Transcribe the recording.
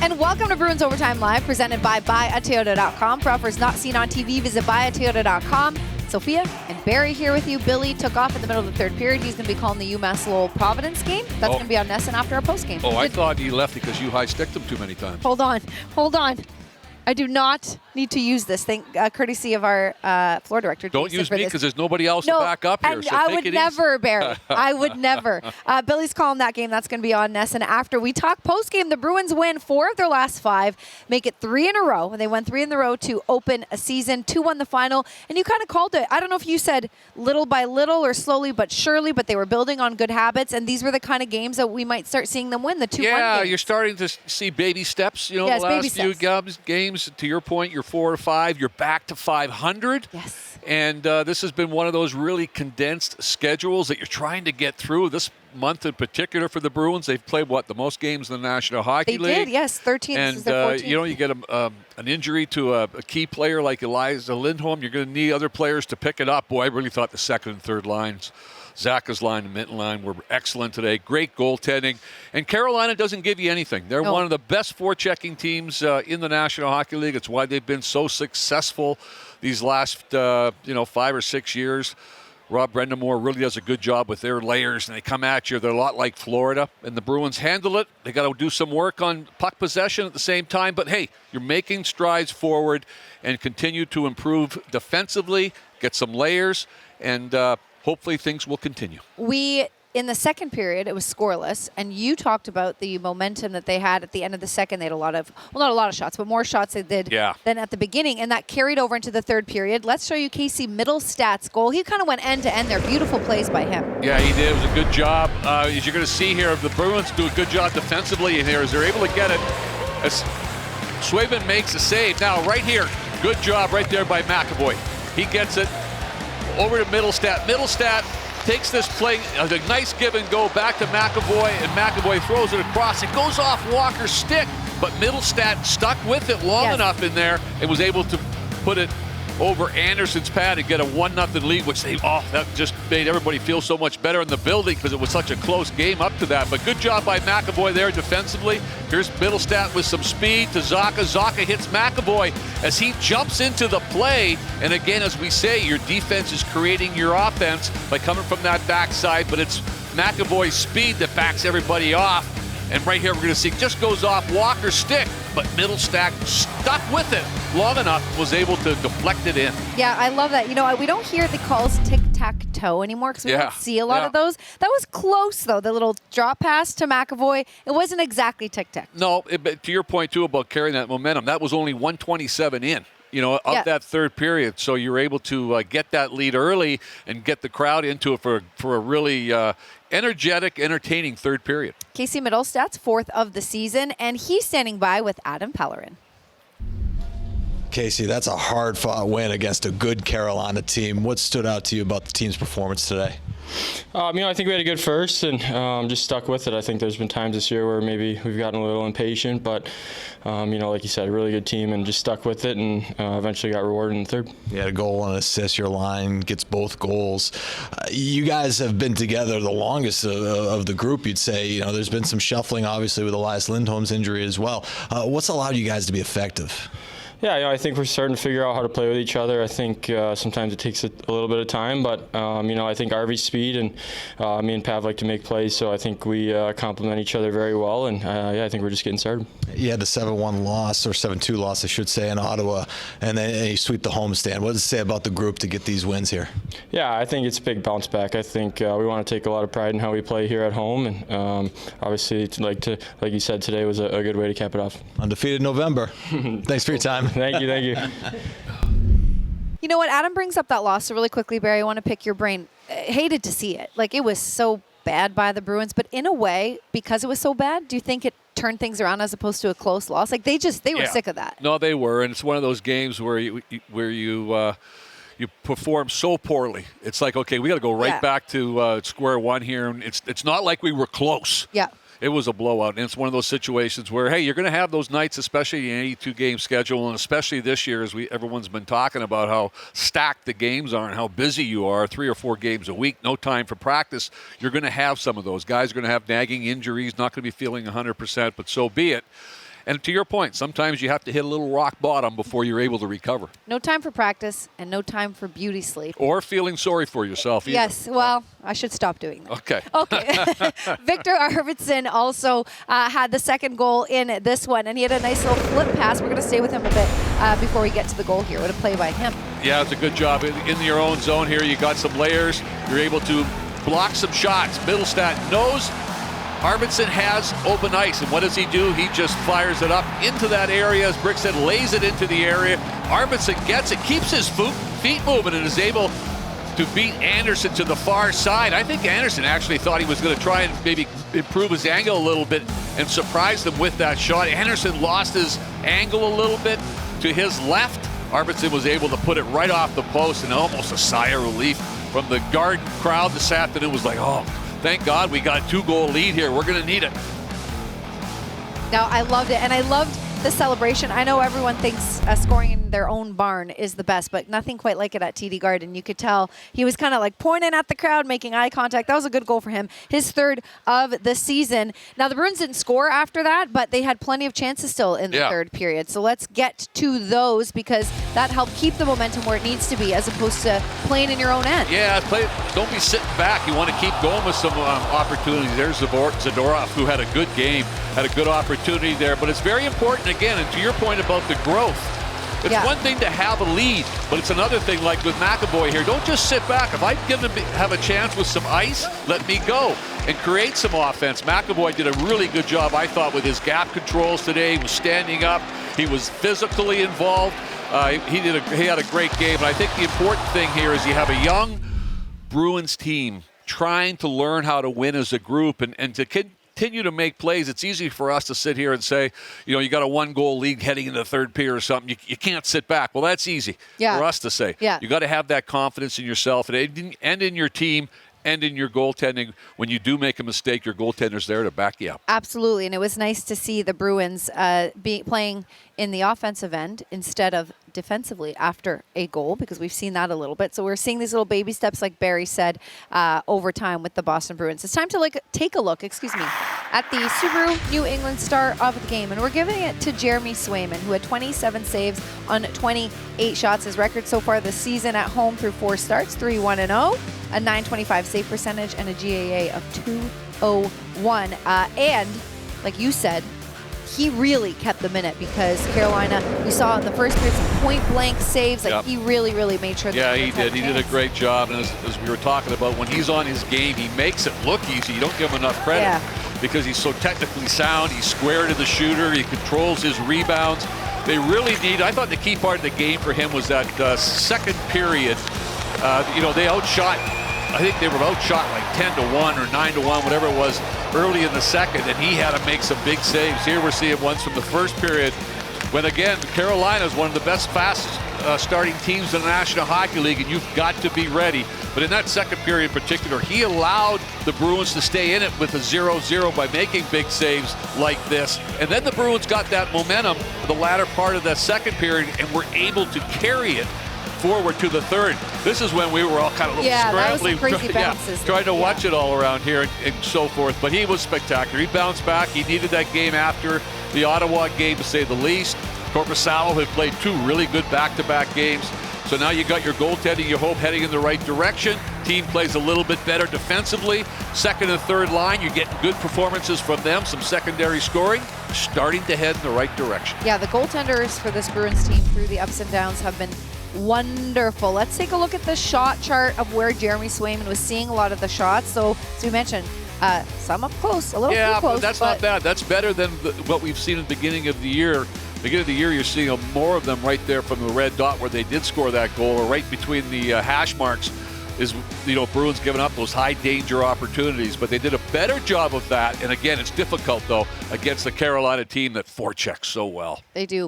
And welcome to Bruins Overtime Live, presented by buyatoyota.com. For offers not seen on TV, visit buyatoyota.com. Sophia and Barry here with you. Billy took off in the middle of the third period. He's going to be calling the UMass Lowell Providence game. That's going to be on NESN after our post game. Oh, I thought he left because you high-sticked him too many times. Hold on. I do not need to use this. Courtesy of our floor director. Don't use me because there's nobody else to back up here. And so I take would it never, easy. Barry. I would never. Billy's calling that game. That's going to be on NESN after we talk post-game. The Bruins win 4 of their last 5, make it 3 in a row. And they won 3 in a row to open a season. 2-1 the final. And you kind of called it. I don't know if you said little by little or slowly but surely, but they were building on good habits. And these were the kind of games that we might start seeing them win, the 2-1 games. You're starting to see baby steps. The last few games. To your point, you're 4 or 5. You're back to 500. Yes. And this has been one of those really condensed schedules that you're trying to get through. This month in particular for the Bruins, they've played, the most games in the National Hockey League? They did, yes, 13. And, this is their 14th. You get an injury to a key player like Eliza Lindholm, you're going to need other players to pick it up. Boy, I really thought the second and third lines, Zach's line and Minton line, were excellent today. Great goaltending. And Carolina doesn't give you anything. They're one of the best forechecking teams in the National Hockey League. It's why they've been so successful these last 5 or 6 years. Rob Brendamore really does a good job with their layers, and they come at you. They're a lot like Florida, and the Bruins handle it. They got to do some work on puck possession at the same time. But, hey, you're making strides forward and continue to improve defensively, get some layers, and hopefully things will continue. In the second period, it was scoreless, and you talked about the momentum that they had at the end of the second. They had not a lot of shots, but more shots they did than at the beginning, and that carried over into the third period. Let's show you Casey Middlestad's goal. He kind of went end to end there. Beautiful plays by him. Yeah, he did. It was a good job. As you're going to see here, the Bruins do a good job defensively in here as they're able to get it. As Swayman makes a save. Now, right here, good job right there by McAvoy. He gets it over to Middlestad. Middlestad takes this play, a nice give and go back to McAvoy, and McAvoy throws it across. It goes off Walker's stick, but Middlestad stuck with it long enough in there and was able to put it over Anderson's pad and get a 1-0 lead, which that just made everybody feel so much better in the building because it was such a close game up to that. But good job by McAvoy there defensively. Here's Middlestad with some speed to Zacha. Zacha hits McAvoy as he jumps into the play. And again, as we say, your defense is creating your offense by coming from that backside, but it's McAvoy's speed that backs everybody off. And right here, we're going to see just goes off Walker's stick, but Middlestad stuck with it long enough, was able to deflect it in. Yeah, I love that. We don't hear the calls tic-tac-toe anymore because we don't see a lot of those. That was close, though, the little drop pass to McAvoy. It wasn't exactly tic-tac. No, but to your point, too, about carrying that momentum, that was only 127 in. Of that third period. So you're able to get that lead early and get the crowd into it for a really energetic, entertaining third period. Casey Middlestad's 4th of the season, and he's standing by with Adam Pellerin. Casey, that's a hard-fought win against a good Carolina team. What stood out to you about the team's performance today? I think we had a good first and just stuck with it. I think there's been times this year where maybe we've gotten a little impatient, but, like you said, a really good team and just stuck with it and eventually got rewarded in the third. You had a goal and assist. Your line gets both goals. You guys have been together the longest of the group, you'd say. There's been some shuffling, obviously, with Elias Lindholm's injury as well. What's allowed you guys to be effective? Yeah, I think we're starting to figure out how to play with each other. I think sometimes it takes a little bit of time, but, I think Arvy's speed and me and Pav like to make plays, so I think we complement each other very well, and I think we're just getting started. You had the 7-1 loss, or 7-2 loss, I should say, in Ottawa, and then you sweep the homestand. What does it say about the group to get these wins here? Yeah, I think it's a big bounce back. I think we want to take a lot of pride in how we play here at home, and obviously, like you said, today was a good way to cap it off. Undefeated November. Thanks for your time. Thank you. You know what? Adam brings up that loss. So really quickly, Barry, I want to pick your brain. Hated to see it. It was so bad by the Bruins, but in a way, because it was so bad, do you think it turned things around as opposed to a close loss? They were sick of that. No, they were, and it's one of those games where you perform so poorly. It's like, okay, we got to go right back to square one here, and it's not like we were close. Yeah. It was a blowout, and it's one of those situations where, hey, you're going to have those nights, especially in an 82-game schedule, and especially this year as everyone's been talking about how stacked the games are and how busy you are, 3 or 4 games a week, no time for practice. You're going to have some of those. Guys are going to have nagging injuries, not going to be feeling 100%, but so be it. And to your point, sometimes you have to hit a little rock bottom before you're able to recover. No time for practice and no time for beauty sleep. Or feeling sorry for yourself either. Yes, well, I should stop doing that. Okay. Okay. Victor Arvidsson also had the second goal in this one, and he had a nice little flip pass. We're going to stay with him a bit before we get to the goal here. What a play by him. Yeah, it's a good job. In your own zone here, you got some layers. You're able to block some shots. Middlestat knows Arvidsson has open ice, and what does he do? He just fires it up into that area. As Brick said, lays it into the area. Arvidsson gets it, keeps his feet moving, and is able to beat Anderson to the far side. I think Anderson actually thought he was going to try and maybe improve his angle a little bit and surprise them with that shot. Anderson lost his angle a little bit to his left. Arvidsson was able to put it right off the post, and almost a sigh of relief from the Garden crowd this afternoon. Was like, oh, thank God we got a 2-goal lead here. We're going to need it. Now, I loved it, and I loved the celebration. I know everyone thinks scoring in their own barn is the best, but nothing quite like it at TD Garden. You could tell he was kind of like pointing at the crowd, making eye contact. That was a good goal for him. His third of the season. Now, the Bruins didn't score after that, but they had plenty of chances still in the third period. So let's get to those, because that helped keep the momentum where it needs to be as opposed to playing in your own end. Yeah, don't be sitting back. You want to keep going with some opportunities. There's Zadorov, who had a good game, had a good opportunity there. But it's very important, again, and to your point about the growth, it's one thing to have a lead, but it's another thing, like with McAvoy here. Don't just sit back. If I have a chance with some ice, let me go and create some offense. McAvoy did a really good job, I thought, with his gap controls today. He was standing up. He was physically involved. He had a great game. And I think the important thing here is you have a young Bruins team trying to learn how to win as a group and to continue to make plays. It's easy for us to sit here and say, you got a 1-goal lead heading into the third period or something. You can't sit back. Well, that's easy for us to say. Yeah. You got to have that confidence in yourself and in your team and in your goaltending. When you do make a mistake, your goaltender's there to back you up. Absolutely, and it was nice to see the Bruins playing in the offensive end instead of defensively after a goal, because we've seen that a little bit. So we're seeing these little baby steps, like Barry said, over time with the Boston Bruins. It's time to take a look, at the Subaru New England star of the game, and we're giving it to Jeremy Swayman, who had 27 saves on 28 shots. His record so far this season at home through 4 starts, 3-1-0, a .925 save percentage, and a GAA of .201. And like you said, he really kept the minute, because Carolina, we saw in the first period some point-blank saves. He really, really made sure. Yeah, he did. He did a great job. And as we were talking about, when he's on his game, he makes it look easy. You don't give him enough credit because he's so technically sound. He's square to the shooter. He controls his rebounds. They really need. I thought the key part of the game for him was that second period. They outshot. I think they were outshot like 10-1 or 9-1, whatever it was, early in the second, and he had to make some big saves. Here we're seeing ones from the first period, when again, Carolina is one of the best fast starting teams in the National Hockey League, and you've got to be ready. But in that second period in particular, he allowed the Bruins to stay in it with a 0-0 by making big saves like this. And then the Bruins got that momentum the latter part of that second period and were able to carry it forward to the third. This is when we were all kind of scrambling, trying to watch it all around here and so forth. But he was spectacular. He bounced back. He needed that game after the Ottawa game, to say the least. Korpisalo had played 2 really good back-to-back games. So now you got your goaltending, you hope, heading in the right direction. Team plays a little bit better defensively. Second and third line, you're getting good performances from them, some secondary scoring, starting to head in the right direction. Yeah, the goaltenders for this Bruins team through the ups and downs have been wonderful. Let's take a look at the shot chart of where Jeremy Swayman was seeing a lot of the shots. So, as we mentioned, some up close, a little too close. But that's not bad. That's better than what we've seen at the beginning of the year. Beginning of the year, you're seeing more of them right there from the red dot where they did score that goal, or right between the hash marks is, Bruins giving up those high danger opportunities. But they did a better job of that. And again, it's difficult, though, against the Carolina team that forechecks so well. They do.